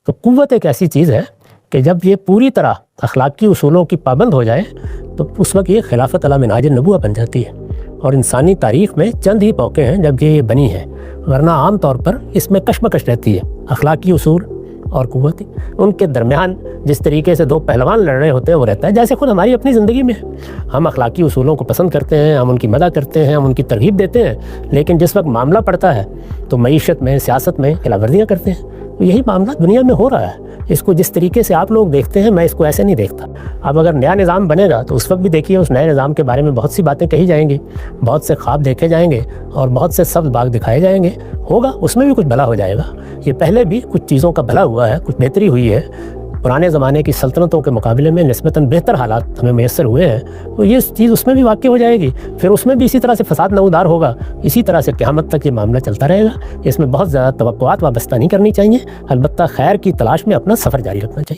تو قوت ایک ایسی چیز ہے کہ جب یہ پوری طرح اخلاقی اصولوں کی پابند ہو جائے تو اس وقت یہ خلافت علی منہاج النبوہ بن جاتی ہے، اور انسانی تاریخ میں چند ہی موقع ہیں جب یہ بنی ہے، ورنہ عام طور پر اس میں کشمکش رہتی ہے۔ اخلاقی اصول اور قوت، ان کے درمیان جس طریقے سے دو پہلوان لڑ رہے ہوتے ہیں وہ رہتا ہے، جیسے خود ہماری اپنی زندگی میں ہم اخلاقی اصولوں کو پسند کرتے ہیں، ہم ان کی مدح کرتے ہیں، ہم ان کی ترغیب دیتے ہیں، لیکن جس وقت معاملہ پڑتا ہے تو معیشت میں، سیاست میں خلاف ورزیاں کرتے ہیں۔ یہی معاملہ دنیا میں ہو رہا ہے۔ اس کو جس طریقے سے آپ لوگ دیکھتے ہیں میں اس کو ایسے نہیں دیکھتا۔ اب اگر نیا نظام بنے گا تو اس وقت بھی دیکھیے اس نئے نظام کے بارے میں بہت سی باتیں کہی جائیں گی، بہت سے خواب دیکھے جائیں گے اور بہت سے سبز باغ دکھائے جائیں گے، ہوگا اس میں بھی کچھ بھلا ہو جائے گا۔ یہ پہلے بھی کچھ چیزوں کا بھلا ہوا ہے، کچھ بہتری ہوئی ہے، پرانے زمانے کی سلطنتوں کے مقابلے میں نسبتاً بہتر حالات ہمیں میسر ہوئے ہیں، تو یہ چیز اس میں بھی واقع ہو جائے گی۔ پھر اس میں بھی اسی طرح سے فساد نمودار ہوگا، اسی طرح سے قیامت تک یہ معاملہ چلتا رہے گا۔ اس میں بہت زیادہ توقعات وابستہ نہیں کرنی چاہیے، البتہ خیر کی تلاش میں اپنا سفر جاری رکھنا چاہیے۔